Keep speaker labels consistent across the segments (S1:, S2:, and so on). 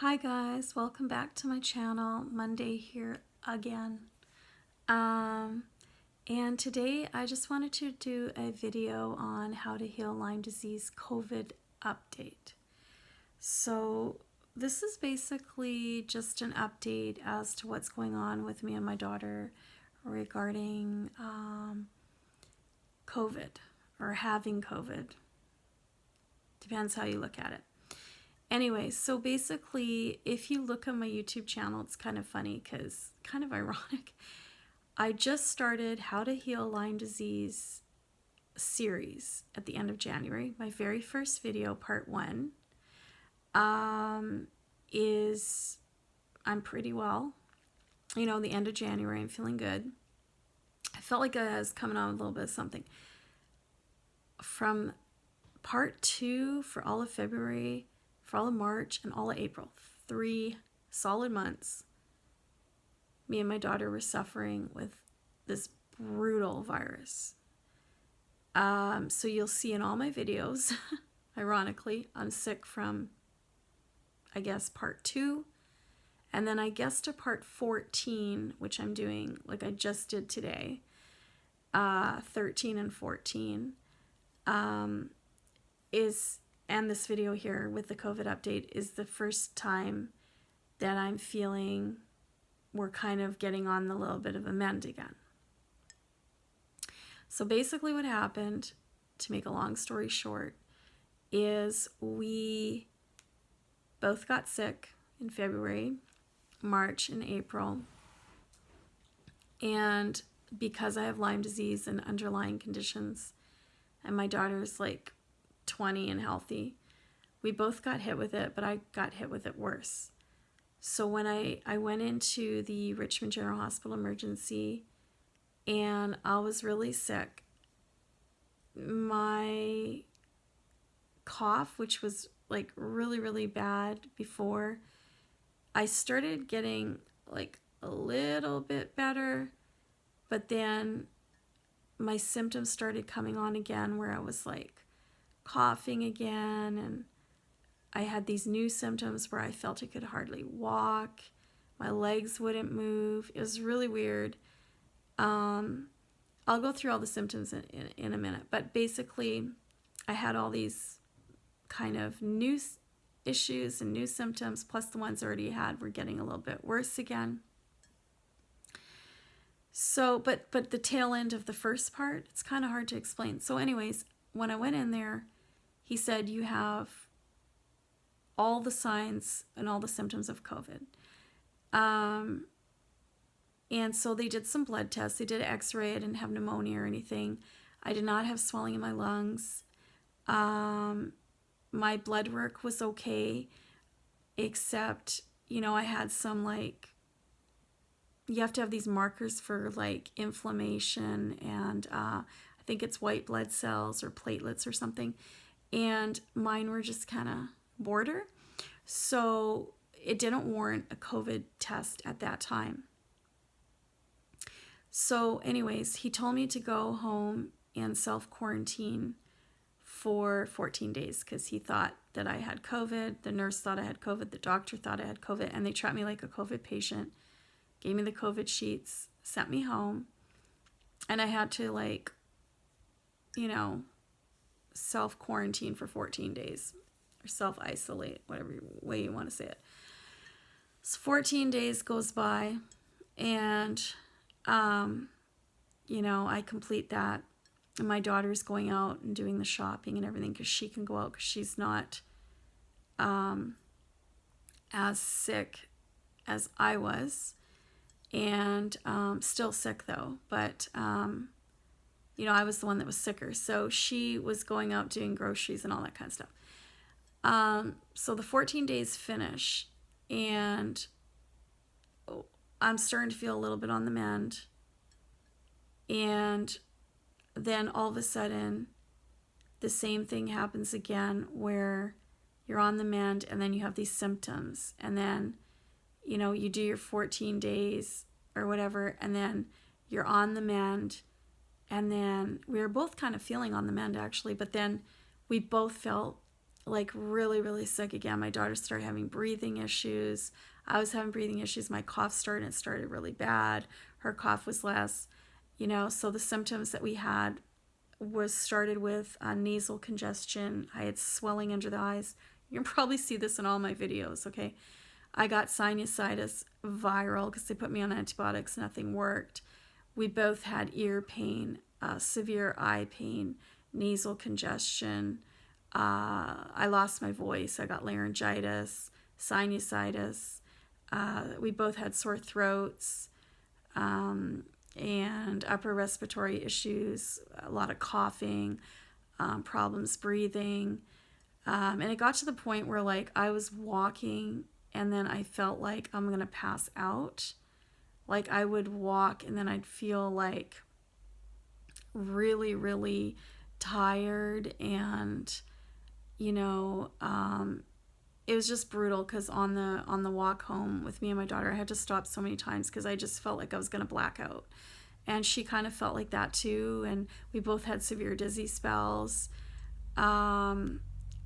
S1: Hi guys, welcome back to my channel. Monday here again. Um, and today I just wanted to do a video on how to heal Lyme disease COVID update. So this is basically just an update as to what's going on with me and my daughter regarding COVID or having COVID. Depends how you look at it. Anyway, so basically, if you look on my YouTube channel, it's kind of funny because kind of ironic. I just started How to Heal Lyme Disease series at the end of January. My very first video, part 1, is I'm pretty well. You know, the end of January, I'm feeling good. I felt like I was coming on with a little bit of something. From part 2 for all of February, for all of March and all of April, 3 solid months, me and my daughter were suffering with this brutal virus. So you'll see in all my videos, ironically, I'm sick from, I guess, part 2. And then I guess to part 14, which I'm doing, like I just did today, 13 and 14, and this video here with the COVID update is the first time that I'm feeling we're kind of getting on a little bit of a mend again. So basically what happened, to make a long story short, is we both got sick in February, March, and April. And because I have Lyme disease and underlying conditions, and my daughter's like 20 and healthy, we both got hit with it, but I got hit with it worse. So when I went into the Richmond General Hospital emergency and I was really sick, my cough, which was like really, really bad before, I started getting like a little bit better, but then my symptoms started coming on again where I was like coughing again, and I had these new symptoms where I felt I could hardly walk, my legs wouldn't move. It was really weird. I'll go through all the symptoms in a minute, but basically I had all these kind of new issues and new symptoms, plus the ones I already had were getting a little bit worse again. So, but the tail end of the first part, it's kind of hard to explain. So anyways, when I went in there, he said, you have all the signs and all the symptoms of COVID. And so they did some blood tests. They did an x-ray. I didn't have pneumonia or anything. I did not have swelling in my lungs. My blood work was okay, except, you know, I had some like, you have to have these markers for like inflammation, and I think it's white blood cells or platelets or something. And mine were just kind of border. So it didn't warrant a COVID test at that time. So anyways, he told me to go home and self-quarantine for 14 days because he thought that I had COVID. The nurse thought I had COVID. The doctor thought I had COVID. And they treated me like a COVID patient, gave me the COVID sheets, sent me home. And I had to, like, you know, self-quarantine for 14 days or self-isolate, whatever way you want to say it. So 14 days goes by, and you know, I complete that, and my daughter's going out and doing the shopping and everything because she can go out because she's not as sick as I was, and still sick though, but you know, I was the one that was sicker. So she was going out doing groceries and all that kind of stuff. So the 14 days finish, and I'm starting to feel a little bit on the mend. And then all of a sudden, the same thing happens again where you're on the mend and then you have these symptoms. And then, you know, you do your 14 days or whatever, and then you're on the mend. And then we were both kind of feeling on the mend actually, but then we both felt like really, really sick again. My daughter started having breathing issues. I was having breathing issues. My cough started, and it started really bad. Her cough was less, so the symptoms that we had was started with nasal congestion. I had swelling under the eyes. You can probably see this in all my videos, okay? I got sinusitis viral because they put me on antibiotics. Nothing worked. We both had ear pain, severe eye pain, nasal congestion. I lost my voice. I got laryngitis, sinusitis. We both had sore throats and upper respiratory issues, a lot of coughing, problems breathing. And it got to the point where like I was walking and then I felt like I'm going to pass out. Like I would walk and then I'd feel like really, really tired, and it was just brutal because on the walk home with me and my daughter, I had to stop so many times because I just felt like I was going to black out. And she kind of felt like that too, and we both had severe dizzy spells.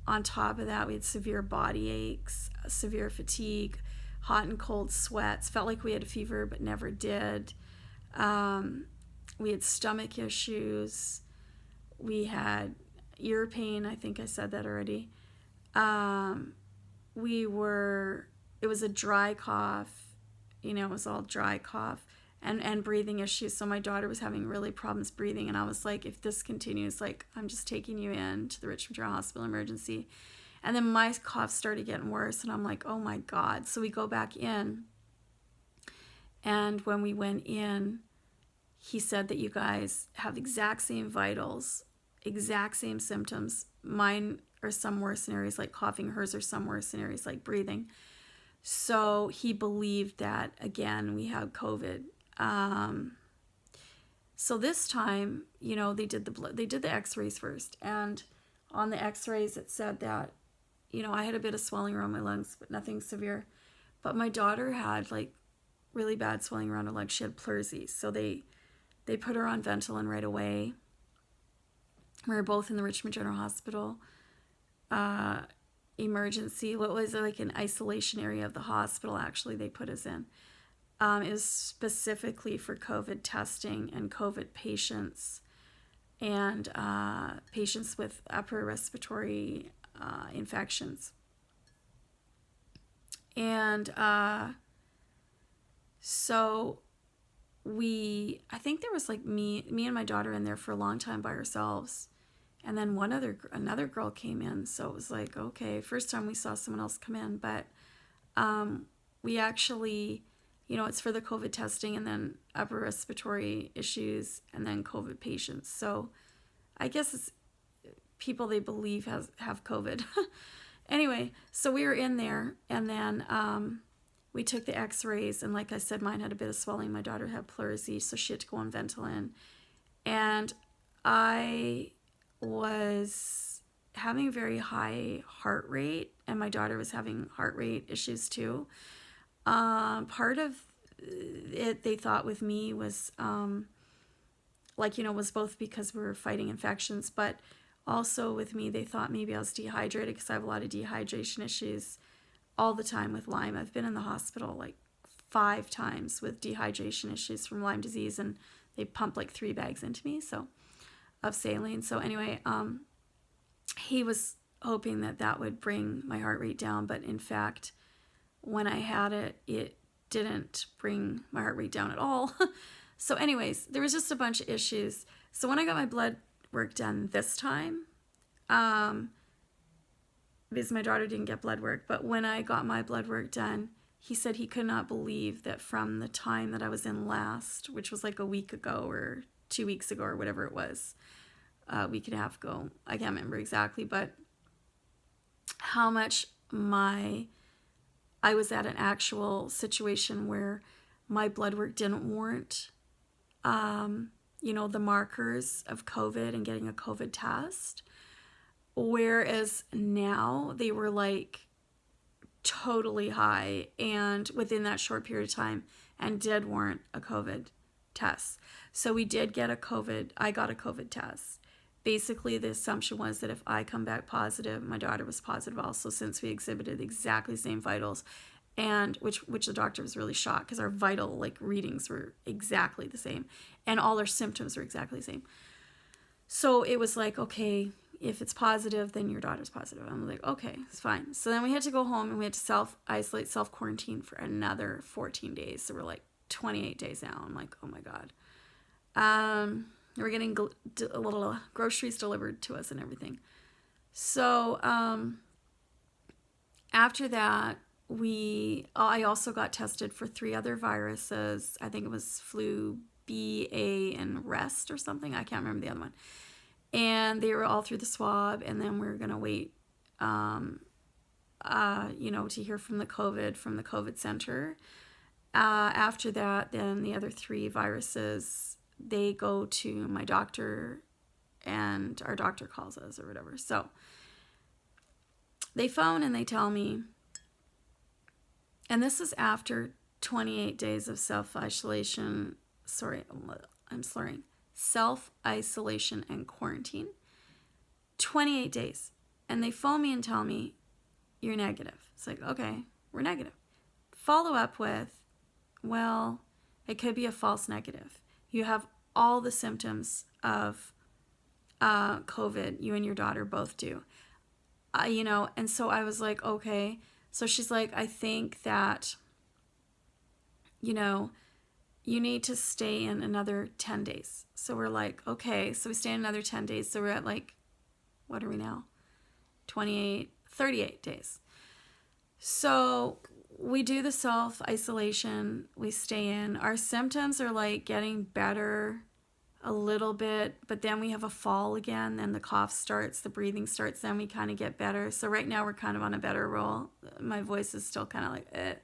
S1: On top of that, we had severe body aches, severe fatigue, hot and cold sweats. Felt like we had a fever, but never did. We had stomach issues. We had ear pain. I think I said that already. It was a dry cough. It was all dry cough and breathing issues. So my daughter was having really problems breathing, and I was like, if this continues, like, I'm just taking you in to the Richmond General Hospital emergency. And then my cough started getting worse, and I'm like, oh my God. So we go back in, and when we went in, he said that you guys have exact same vitals, exact same symptoms. Mine are some worse in areas like coughing, hers are some worse in areas like breathing. So he believed that, again, we had COVID. So this time, they did the x-rays first, and on the x-rays it said that, I had a bit of swelling around my lungs, but nothing severe. But my daughter had like really bad swelling around her legs. She had pleurisy. So they put her on Ventolin right away. We were both in the Richmond General Hospital emergency. What was it, like an isolation area of the hospital, actually, they put us in. It was specifically for COVID testing and COVID patients and patients with upper respiratory infections. And so I think there was like me and my daughter in there for a long time by ourselves. And then another girl came in. So it was like, okay, first time we saw someone else come in, but we actually, it's for the COVID testing and then upper respiratory issues and then COVID patients. So I guess it's people they believe have COVID. Anyway, so we were in there, and then we took the x-rays, and like I said, mine had a bit of swelling. My daughter had pleurisy, so she had to go on Ventolin. And I was having a very high heart rate, and my daughter was having heart rate issues too. Part of it, they thought with me was was both because we were fighting infections, but also with me, they thought maybe I was dehydrated because I have a lot of dehydration issues all the time with Lyme. I've been in the hospital like 5 times with dehydration issues from Lyme disease, and they pumped like 3 bags into me of saline. So anyway, he was hoping that would bring my heart rate down, but in fact, when I had it, it didn't bring my heart rate down at all. So anyways, there was just a bunch of issues. So when I got my blood work done this time, because my daughter didn't get blood work, but when I got my blood work done, he said he could not believe that from the time that I was in last, which was like a week ago or 2 weeks ago or whatever it was, a week and a half ago, I can't remember exactly, but how much I was at an actual situation where my blood work didn't warrant the markers of COVID and getting a COVID test. Whereas now they were like totally high and within that short period of time and did warrant a COVID test. So we did get I got a COVID test. basically the assumption was that if I come back positive, my daughter was positive also, since we exhibited exactly the same vitals, and which the doctor was really shocked because our vital like readings were exactly the same and all our symptoms were exactly the same. So it was like, okay, if it's positive, then your daughter's positive. I'm like, okay, it's fine. So then we had to go home and we had to self-isolate, self-quarantine for another 14 days. So we're like 28 days now. I'm like, oh my God. We're getting a little groceries delivered to us and everything. So after that, I also got tested for 3 other viruses. I think it was flu B, A, and rest or something. I can't remember the other one. And they were all through the swab, and then we were going to wait, to hear from the COVID center. After that, then the other 3 viruses, they go to my doctor, and our doctor calls us or whatever. So they phone and they tell me, and this is after 28 days of self-isolation. Sorry, I'm slurring. Self-isolation and quarantine. 28 days. And they phone me and tell me, you're negative. It's like, okay, we're negative. Follow up with, well, it could be a false negative. You have all the symptoms of COVID. You and your daughter both do. And so I was like, okay. So she's like, I think that, you need to stay in another 10 days. So we're like, okay. So we stay in another 10 days. So we're at like, what are we now? 38 days. So we do the self-isolation. We stay in. Our symptoms are like getting better a little bit, but then we have a fall again. Then the cough starts, the breathing starts, then we kind of get better. So right now we're kind of on a better roll. My voice is still kind of like,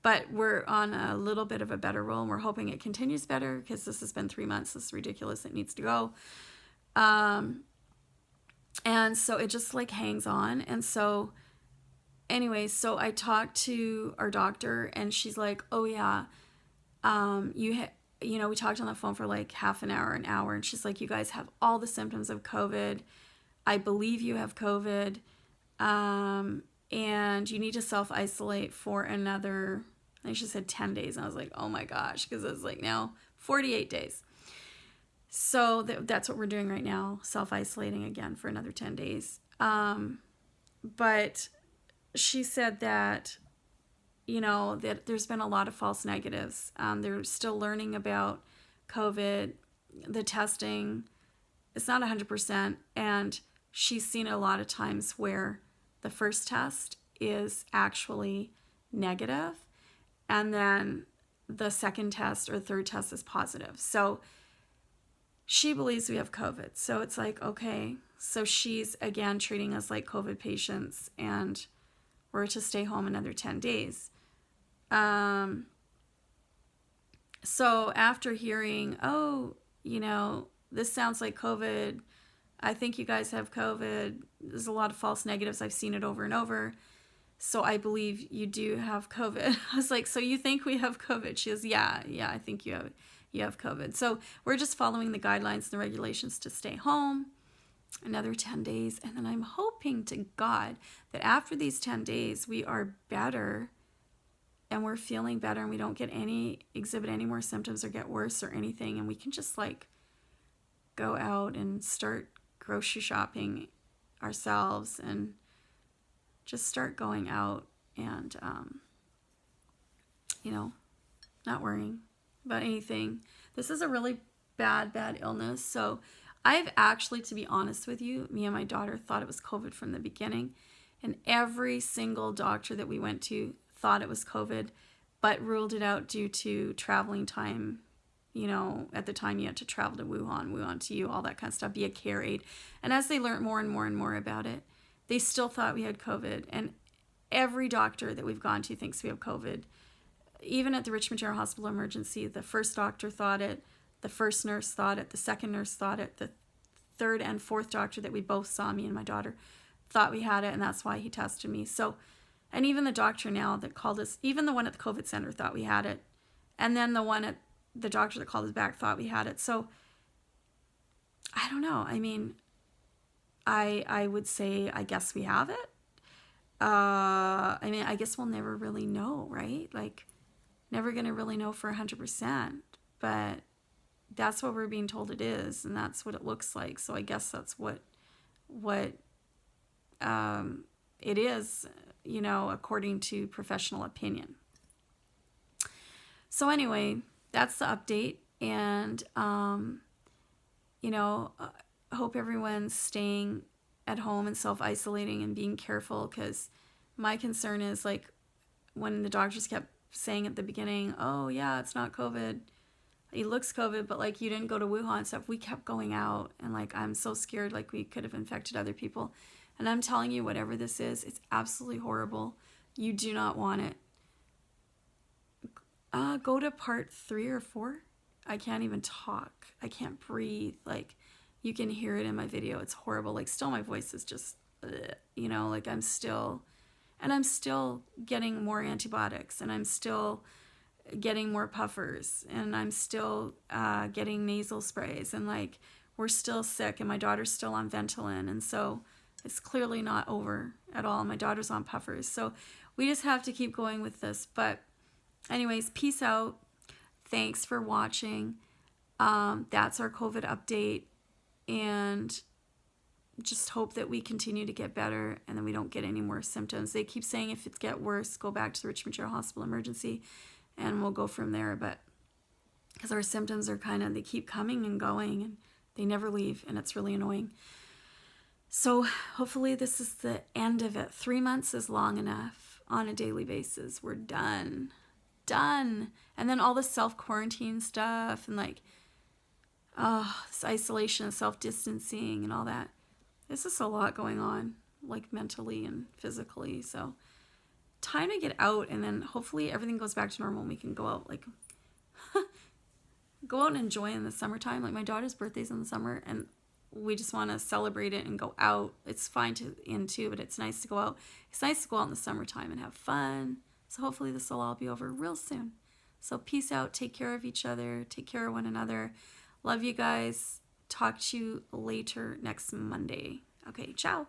S1: but we're on a little bit of a better roll, and we're hoping it continues better because this has been 3 months. This is ridiculous. It needs to go. And so it just like hangs on. And so anyway, so I talked to our doctor, and she's like, oh yeah, we talked on the phone for like half an hour, and she's like, you guys have all the symptoms of COVID. I believe you have COVID. And you need to self-isolate for another, I think she said 10 days. And I was like, oh my gosh, because it's like now 48 days. So that's what we're doing right now, self-isolating again for another 10 days. But she said that, that there's been a lot of false negatives. They're still learning about COVID, the testing. It's not 100%. And she's seen it a lot of times where the first test is actually negative, and then the second test or third test is positive. So she believes we have COVID. So it's like, okay, so she's again treating us like COVID patients, and we're to stay home another 10 days. So after hearing, this sounds like COVID, I think you guys have COVID. There's a lot of false negatives. I've seen it over and over. So I believe you do have COVID. I was like, so you think we have COVID? She goes, yeah, I think you have COVID. So we're just following the guidelines and the regulations to stay home another 10 days. And then I'm hoping to God that after these 10 days, we are better and we're feeling better and we don't exhibit any more symptoms or get worse or anything. And we can just like go out and start grocery shopping ourselves and just start going out and, not worrying about anything. This is a really bad illness. So I've actually, to be honest with you, me and my daughter thought it was COVID from the beginning. And every single doctor that we went to thought it was COVID, but ruled it out due to traveling time. At the time you had to travel to Wuhan to you, all that kind of stuff, be a care aide. And as they learned more and more and more about it, they still thought we had COVID. And every doctor that we've gone to thinks we have COVID. Even at the Richmond General Hospital emergency, the first doctor thought it, the first nurse thought it, the second nurse thought it, the third and fourth doctor that we both saw, me and my daughter, thought we had it, and that's why he tested me. So, and even the doctor now that called us, even the one at the COVID center thought we had it. And then the doctor that called us back thought we had it. So I don't know. I mean, I would say, I guess we have it. I mean, I guess we'll never really know, right? Like, never going to really know for 100%, but that's what we're being told it is, and that's what it looks like. So I guess that's what it is, you know, according to professional opinion. So anyway, that's the update, and you know, I hope everyone's staying at home and self-isolating and being careful, because my concern is, like, when the doctors kept saying at the beginning, oh yeah, it's not COVID, it looks COVID, but like, you didn't go to Wuhan and stuff. We kept going out, and like, I'm so scared, like, we could have infected other people. And I'm telling you, whatever this is, it's absolutely horrible. You do not want it. Go to part 3 or 4. I can't even talk. I can't breathe. Like, you can hear it in my video. It's horrible. Like, still my voice is just, you know, like, I'm still getting more antibiotics, and I'm still getting more puffers, and I'm still getting nasal sprays, and like, we're still sick, and my daughter's still on Ventolin, and so it's clearly not over at all. My daughter's on puffers, so we just have to keep going with this. But anyways, peace out. Thanks for watching. That's our COVID update, and just hope that we continue to get better and then we don't get any more symptoms. They keep saying if it gets worse, go back to the Richmond General Hospital emergency, and we'll go from there. But because our symptoms are kind of, they keep coming and going, and they never leave, and it's really annoying. So hopefully this is the end of it. 3 months is long enough on a daily basis. We're done. And then all the self-quarantine stuff, and like, this isolation and self-distancing and all that. There's just a lot going on, like, mentally and physically. So time to get out, and then hopefully everything goes back to normal and we can go out, like, go out and enjoy in the summertime. Like, my daughter's birthday's in the summer, and we just want to celebrate it and go out. It's fine too, but it's nice to go out. It's nice to go out in the summertime and have fun. So hopefully this will all be over real soon. So peace out. Take care of each other. Take care of one another. Love you guys. Talk to you later next Monday. Okay, ciao.